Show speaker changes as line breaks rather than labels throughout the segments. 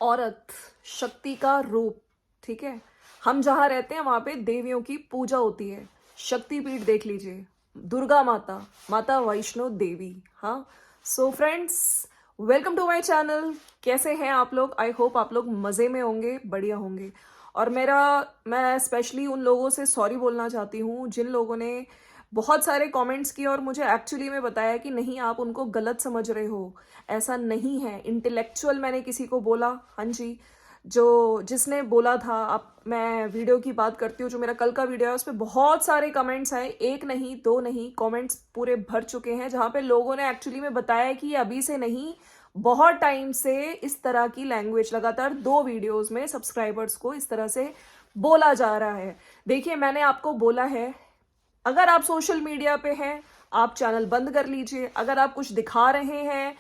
औरत शक्ति का रूप। ठीक है, हम जहाँ रहते हैं वहां पे देवियों की पूजा होती है। शक्तिपीठ देख लीजिए, दुर्गा माता, माता वैष्णो देवी। हाँ, so friends, welcome to my channel. कैसे हैं आप लोग? आई होप आप लोग मज़े में होंगे, बढ़िया होंगे। और मैं स्पेशली उन लोगों से सॉरी बोलना चाहती हूँ जिन लोगों ने बहुत सारे कमेंट्स किए और मुझे एक्चुअली में बताया कि नहीं, आप उनको गलत समझ रहे हो, ऐसा नहीं है। इंटेलेक्चुअल मैंने किसी को बोला, हाँ जी, जो जिसने बोला था। अब मैं वीडियो की बात करती हूँ, जो मेरा कल का वीडियो है उस पर बहुत सारे कमेंट्स आए, एक नहीं दो नहीं, कमेंट्स पूरे भर चुके हैं, जहाँ पे लोगों ने एक्चुअली में बताया कि ये अभी से नहीं, बहुत टाइम से इस तरह की लैंग्वेज लगातार 2 वीडियोस में सब्सक्राइबर्स को इस तरह से बोला जा रहा है। देखिए, मैंने आपको बोला है, अगर आप सोशल मीडिया पे हैं, आप चैनल बंद कर लीजिए। अगर आप कुछ दिखा रहे हैं,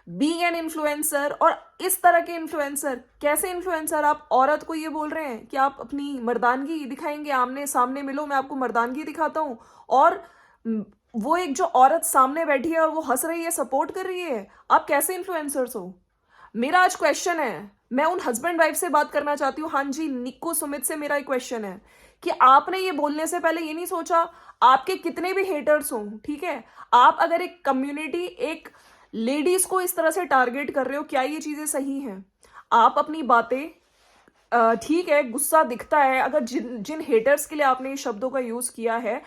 बीइंग एन इन्फ्लुएंसर, और इस तरह के इन्फ्लुएंसर, कैसे इन्फ्लुएंसर, आप औरत को ये बोल रहे हैं कि आप अपनी मर्दानगी दिखाएंगे, आमने सामने मिलो, मैं आपको मर्दानगी दिखाता हूं। और वो एक जो औरत सामने बैठी है और वो हंस रही है, सपोर्ट कर रही है, आप कैसे इन्फ्लुएंसर्स हो? मेरा आज क्वेश्चन है, मैं उन हस्बैंड वाइफ से बात करना चाहती हूँ। हाँ जी, निक्को सुमित से मेरा एक क्वेश्चन है कि आपने ये बोलने से पहले ये नहीं सोचा, आपके कितने भी हेटर्स हों, ठीक है, आप अगर एक कम्युनिटी, एक लेडीज को इस तरह से टारगेट कर रहे हो, क्या ये चीजें सही हैं? आप अपनी बातें, ठीक है, गुस्सा दिखता है, अगर जिन जिन हेटर्स के लिए आपने ये शब्दों का यूज किया है,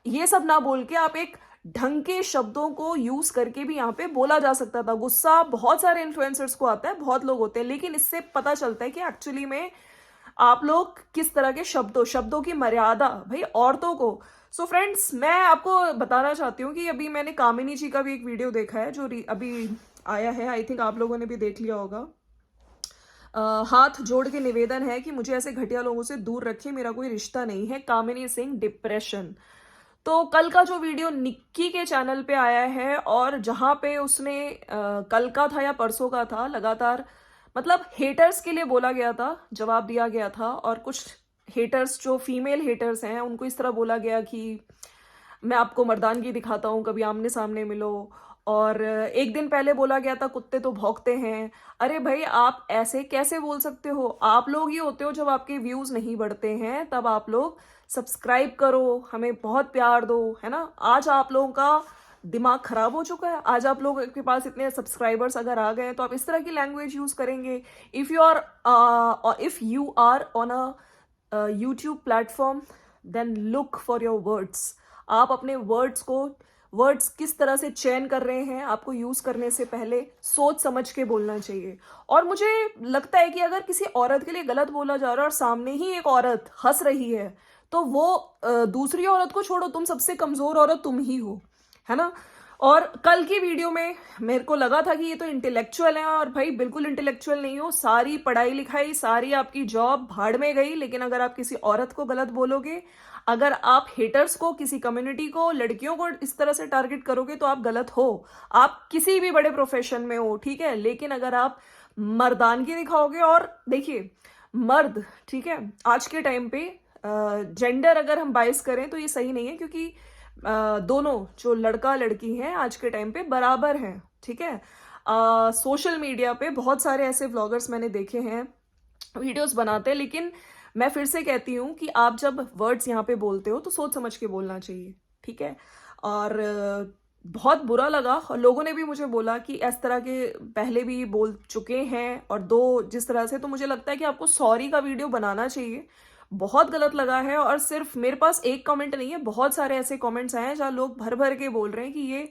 ये सब ना बोल के आप एक ढंग के शब्दों को यूज करके भी यहाँ पे बोला जा सकता था। गुस्सा बहुत सारे इन्फ्लुएंसर्स को आता है, बहुत लोग होते हैं, लेकिन इससे पता चलता है कि एक्चुअली में आप लोग किस तरह के शब्दों की मर्यादा, भाई, औरतों को। सो फ्रेंड्स, मैं आपको बताना चाहती हूँ कि अभी मैंने कामिनी जी का भी एक वीडियो देखा है जो अभी आया है, आई थिंक आप लोगों ने भी देख लिया होगा। हाथ जोड़ के निवेदन है कि मुझे ऐसे घटिया लोगों से दूर रखिए, मेरा कोई रिश्ता नहीं है। कामिनी सिंह, डिप्रेशन। तो कल का जो वीडियो निक्की के चैनल पे आया है, और जहां पे उसने कल का था या परसों का था, लगातार मतलब हेटर्स के लिए बोला गया था, जवाब दिया गया था, और कुछ हेटर्स जो फीमेल हेटर्स हैं उनको इस तरह बोला गया कि मैं आपको मर्दानगी दिखाता हूँ, कभी आमने सामने मिलो। और एक दिन पहले बोला गया था कुत्ते तो भौंकते हैं। अरे भाई, आप ऐसे कैसे बोल सकते हो? आप लोग ही होते हो, जब आपके व्यूज नहीं बढ़ते हैं तब आप लोग सब्सक्राइब करो, हमें बहुत प्यार दो, है ना। आज आप लोगों का दिमाग खराब हो चुका है, आज आप लोगों के पास इतने सब्सक्राइबर्स अगर आ गए तो आप इस तरह की लैंग्वेज यूज करेंगे। If you are on a YouTube platform, then look for your words. आप अपने वर्ड्स किस तरह से चयन कर रहे हैं, आपको यूज करने से पहले सोच समझ के बोलना चाहिए। और मुझे लगता है कि अगर किसी औरत के लिए गलत बोला जा रहा है और सामने ही एक औरत हंस रही है, तो वो दूसरी औरत को छोड़ो, तुम सबसे कमजोर औरत तुम ही हो, है ना। और कल की वीडियो में मेरे को लगा था कि ये तो इंटेलेक्चुअल है, और भाई बिल्कुल इंटेलेक्चुअल नहीं हो। सारी पढ़ाई लिखाई, सारी आपकी जॉब भाड़ में गई, लेकिन अगर आप किसी औरत को गलत बोलोगे, अगर आप हेटर्स को, किसी कम्युनिटी को, लड़कियों को इस तरह से टारगेट करोगे, तो आप गलत हो। आप किसी भी बड़े प्रोफेशन में हो, ठीक है, लेकिन अगर आप मर्दानगी दिखाओगे, और देखिए, मर्द, ठीक है, आज के टाइम पे जेंडर अगर हम बाइस करें तो ये सही नहीं है, क्योंकि दोनों जो लड़का लड़की हैं आज के टाइम पे बराबर हैं, ठीक है। सोशल मीडिया पे बहुत सारे ऐसे व्लॉगर्स मैंने देखे हैं, वीडियोस बनाते हैं, लेकिन मैं फिर से कहती हूँ कि आप जब वर्ड्स यहाँ पे बोलते हो तो सोच समझ के बोलना चाहिए, ठीक है। और बहुत बुरा लगा, और लोगों ने भी मुझे बोला कि इस तरह के पहले भी बोल चुके हैं, और दो जिस तरह से, तो मुझे लगता है कि आपको सॉरी का वीडियो बनाना चाहिए। बहुत गलत लगा है, और सिर्फ मेरे पास एक कमेंट नहीं है, बहुत सारे ऐसे कमेंट्स आए हैं जहाँ लोग भर भर के बोल रहे हैं कि ये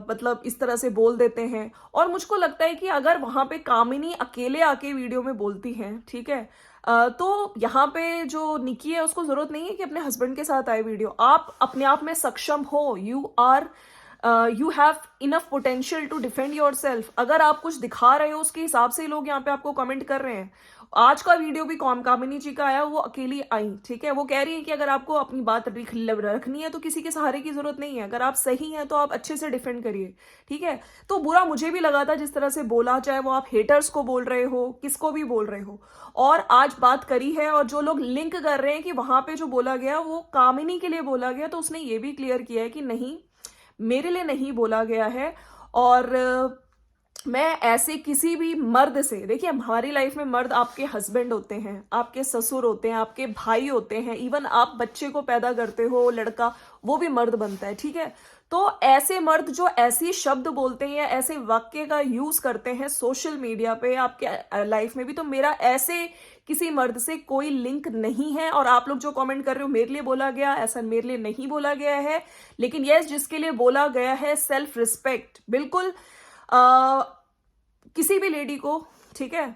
मतलब इस तरह से बोल देते हैं। और मुझको लगता है कि अगर वहां पे कामिनी अकेले आके वीडियो में बोलती हैं, ठीक है, तो यहाँ पे जो निकी है उसको जरूरत नहीं है कि अपने हस्बैंड के साथ आए वीडियो। आप अपने आप में सक्षम हो, you have enough potential to defend yourself. अगर आप कुछ दिखा रहे हो, उसके हिसाब से लोग यहाँ पे आपको कमेंट कर रहे हैं। आज का वीडियो भी कामिनी जी का आया, वो अकेली आई, ठीक है, वो कह रही है कि अगर आपको अपनी बात रखनी है तो किसी के सहारे की जरूरत नहीं है, अगर आप सही हैं तो आप अच्छे से डिफेंड करिए, ठीक है। तो बुरा मुझे भी लगा था जिस तरह से बोला, चाहे वो आप हेटर्स को बोल रहे हो, किसको भी बोल रहे हो। और आज बात करी है, और जो लोग लिंक कर रहे हैं कि वहां पे जो बोला गया वो कामिनी के लिए बोला गया, तो उसने ये भी क्लियर किया है कि नहीं, मेरे लिए नहीं बोला गया है। और मैं ऐसे किसी भी मर्द से, देखिए हमारी लाइफ में मर्द आपके हस्बैंड होते हैं, आपके ससुर होते हैं, आपके भाई होते हैं, इवन आप बच्चे को पैदा करते हो लड़का, वो भी मर्द बनता है, ठीक है। तो ऐसे मर्द जो ऐसी शब्द बोलते हैं या ऐसे वाक्य का यूज करते हैं सोशल मीडिया पे आपके लाइफ में भी, तो मेरा ऐसे किसी मर्द से कोई लिंक नहीं है। और आप लोग जो कमेंट कर रहे हो मेरे लिए बोला गया, ऐसा मेरे लिए नहीं बोला गया है। लेकिन यस, जिसके लिए बोला गया है, सेल्फ रिस्पेक्ट, बिल्कुल किसी भी लेडी को, ठीक है,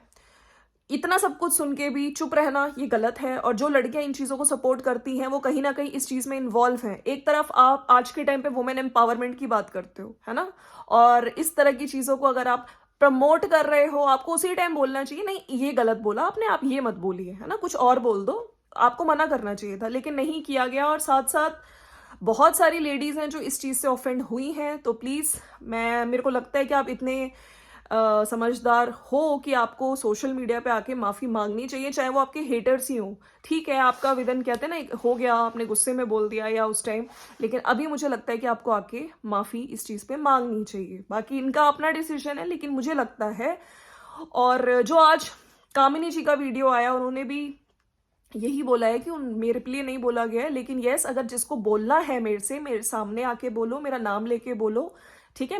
इतना सब कुछ सुन के भी चुप रहना ये गलत है। और जो लड़कियां इन चीजों को सपोर्ट करती हैं वो कहीं ना कहीं इस चीज में इन्वॉल्व हैं। एक तरफ आप आज के टाइम पे वुमेन एम्पावरमेंट की बात करते हो, है ना, और इस तरह की चीजों को अगर आप प्रमोट कर रहे हो, आपको उसी टाइम बोलना चाहिए नहीं ये गलत बोला आपने, आप ये मत बोलिए, है ना, कुछ और बोल दो, आपको मना करना चाहिए था, लेकिन नहीं किया गया। और साथ साथ बहुत सारी लेडीज हैं जो इस चीज से ऑफेंड हुई हैं। तो प्लीज, मेरे को लगता है कि आप इतने समझदार हो कि आपको सोशल मीडिया पे आके माफी मांगनी चाहिए, चाहे वो आपके हेटर्स ही हो। ठीक है, आपका विदन कहते हैं ना, हो गया, आपने गुस्से में बोल दिया या उस टाइम, लेकिन अभी मुझे लगता है कि आपको आके माफी इस चीज पे मांगनी चाहिए। बाकी इनका अपना डिसीजन है, लेकिन मुझे लगता है। और जो आज कामिनी जी का वीडियो आया, उन्होंने भी यही बोला है कि मेरे लिए नहीं बोला गया है, लेकिन यस, अगर जिसको बोलना है मेरे से, मेरे सामने आके बोलो, मेरा नाम लेके बोलो, ठीक है,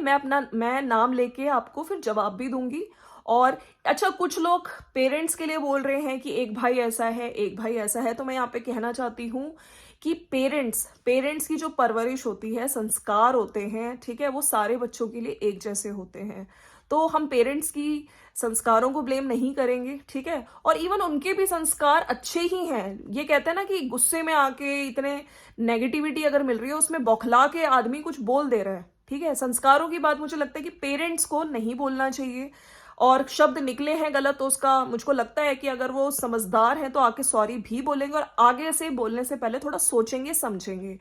मैं नाम लेके आपको फिर जवाब भी दूंगी। और अच्छा, कुछ लोग पेरेंट्स के लिए बोल रहे हैं कि एक भाई ऐसा है, एक भाई ऐसा है, तो मैं यहाँ पे कहना चाहती हूँ कि पेरेंट्स की जो परवरिश होती है, संस्कार होते हैं, ठीक है, वो सारे बच्चों के लिए एक जैसे होते हैं। तो हम पेरेंट्स की संस्कारों को ब्लेम नहीं करेंगे, ठीक है। और इवन उनके भी संस्कार अच्छे ही हैं। ये कहते हैं ना कि गुस्से में आके इतने नेगेटिविटी अगर मिल रही है, उसमें बौखला के आदमी कुछ बोल दे रहा है, ठीक है। संस्कारों की बात मुझे लगता है कि पेरेंट्स को नहीं बोलना चाहिए। और शब्द निकले हैं गलत, तो उसका मुझको लगता है कि अगर वो समझदार हैं तो आके सॉरी भी बोलेंगे, और आगे से बोलने से पहले थोड़ा सोचेंगे समझेंगे।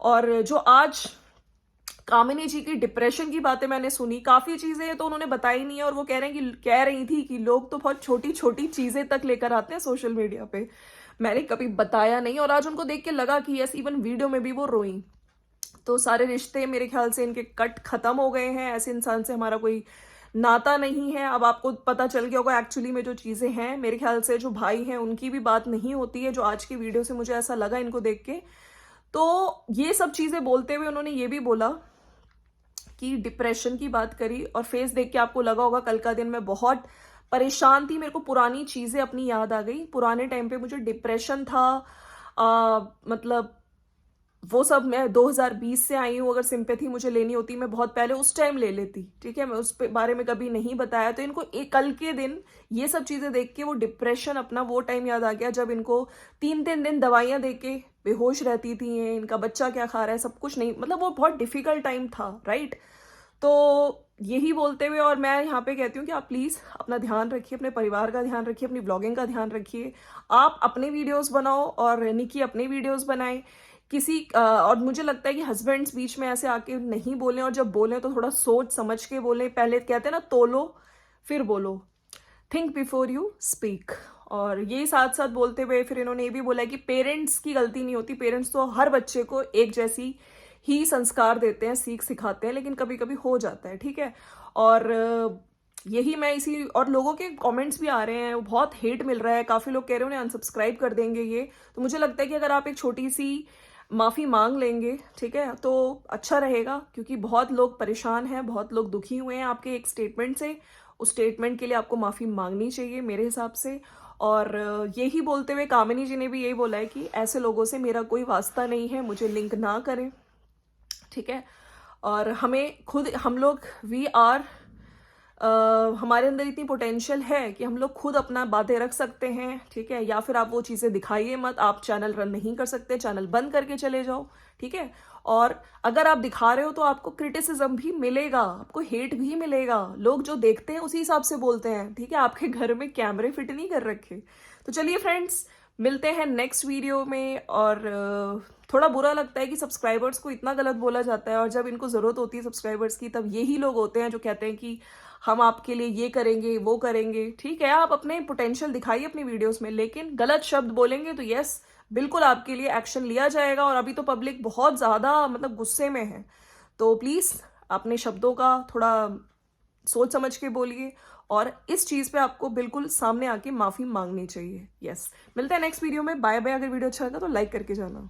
और जो आज कामिनी जी की डिप्रेशन की बातें मैंने सुनी, काफी चीजें तो उन्होंने बताई नहीं है, और वो कह रही थी कि लोग तो बहुत छोटी छोटी चीजें तक लेकर आते हैं सोशल मीडिया पे, मैंने कभी बताया नहीं। और आज उनको देख के लगा कि यस, इवन वीडियो में भी वो रोई। तो सारे रिश्ते मेरे ख्याल से इनके कट खत्म हो गए हैं, ऐसे इंसान से हमारा कोई नाता नहीं है। अब आपको पता चल गया होगा एक्चुअली में जो चीजें हैं। मेरे ख्याल से जो भाई हैं उनकी भी बात नहीं होती है, जो आज की वीडियो से मुझे ऐसा लगा इनको देख के। तो ये सब चीजें बोलते हुए उन्होंने ये भी बोला कि डिप्रेशन की बात करी, और फेस देख के आपको लगा होगा कल का दिन मैं बहुत परेशान थी, मेरे को पुरानी चीजें अपनी याद आ गई। पुराने टाइम पे मुझे डिप्रेशन था, मतलब वो सब मैं 2020 से आई हूँ। अगर सिंपैथी मुझे लेनी होती मैं बहुत पहले उस टाइम ले लेती, ठीक है, मैं उस बारे में कभी नहीं बताया। तो इनको कल के दिन ये सब चीजें देख के वो डिप्रेशन, अपना वो टाइम याद आ गया जब इनको 3-3 दिन दवाइयां दे के बेहोश रहती थी, इनका बच्चा क्या खा रहा है सब कुछ नहीं, मतलब वो बहुत डिफिकल्ट टाइम था, राइट। तो यही बोलते हुए, और मैं यहाँ पे कहती हूँ कि आप प्लीज अपना ध्यान रखिए, अपने परिवार का ध्यान रखिए, अपनी ब्लॉगिंग का ध्यान रखिए। आप अपने वीडियोस बनाओ और निकी अपने वीडियोस बनाए। और मुझे लगता है कि हस्बैंड्स बीच में ऐसे आके नहीं बोलें, और जब बोलें तो थोड़ा सोच समझ के बोलें। पहले कहते हैं ना, तोलो फिर बोलो, थिंक बिफोर यू स्पीक। और यही साथ साथ बोलते हुए फिर इन्होंने ये भी बोला है कि पेरेंट्स की गलती नहीं होती, पेरेंट्स तो हर बच्चे को एक जैसी ही संस्कार देते हैं, सीख सिखाते हैं, लेकिन कभी कभी हो जाता है, ठीक है। और यही मैं इसी, और लोगों के कमेंट्स भी आ रहे हैं, वो बहुत हेट मिल रहा है, काफी लोग कह रहे हैं उन्हें अनसब्सक्राइब कर देंगे ये। तो मुझे लगता है कि अगर आप एक छोटी सी माफी मांग लेंगे, ठीक है, तो अच्छा रहेगा, क्योंकि बहुत लोग परेशान हैं, बहुत लोग दुखी हुए हैं आपके एक स्टेटमेंट से। उस स्टेटमेंट के लिए आपको माफी मांगनी चाहिए मेरे हिसाब से। और यही बोलते हुए कामिनी जी ने भी यही बोला है कि ऐसे लोगों से मेरा कोई वास्ता नहीं है, मुझे लिंक ना करें, ठीक है। और हमें खुद, हम लोग वी आर हमारे अंदर इतनी पोटेंशियल है कि हम लोग खुद अपना बातें रख सकते हैं, ठीक है। या फिर आप वो चीज़ें दिखाइए मत, आप चैनल रन नहीं कर सकते, चैनल बंद करके चले जाओ, ठीक है। और अगर आप दिखा रहे हो तो आपको क्रिटिसिज्म भी मिलेगा, आपको हेट भी मिलेगा, लोग जो देखते हैं उसी हिसाब से बोलते हैं, ठीक है। आपके घर में कैमरे फिट नहीं कर रखे। तो चलिए फ्रेंड्स, मिलते हैं नेक्स्ट वीडियो में। और थोड़ा बुरा लगता है कि सब्सक्राइबर्स को इतना गलत बोला जाता है, और जब इनको ज़रूरत होती है सब्सक्राइबर्स की, तब यही लोग होते हैं जो कहते हैं कि हम आपके लिए ये करेंगे वो करेंगे। ठीक है, आप अपने पोटेंशियल दिखाइए अपनी वीडियोस में, लेकिन गलत शब्द बोलेंगे तो यस, बिल्कुल आपके लिए एक्शन लिया जाएगा। और अभी तो पब्लिक बहुत ज़्यादा मतलब गुस्से में है, तो प्लीज़ अपने शब्दों का थोड़ा सोच समझ के बोलिए, और इस चीज़ पे आपको बिल्कुल सामने आके माफ़ी मांगनी चाहिए। यस, मिलते हैं नेक्स्ट वीडियो में। Bye bye. अगर वीडियो अच्छा लगा तो लाइक करके जाना।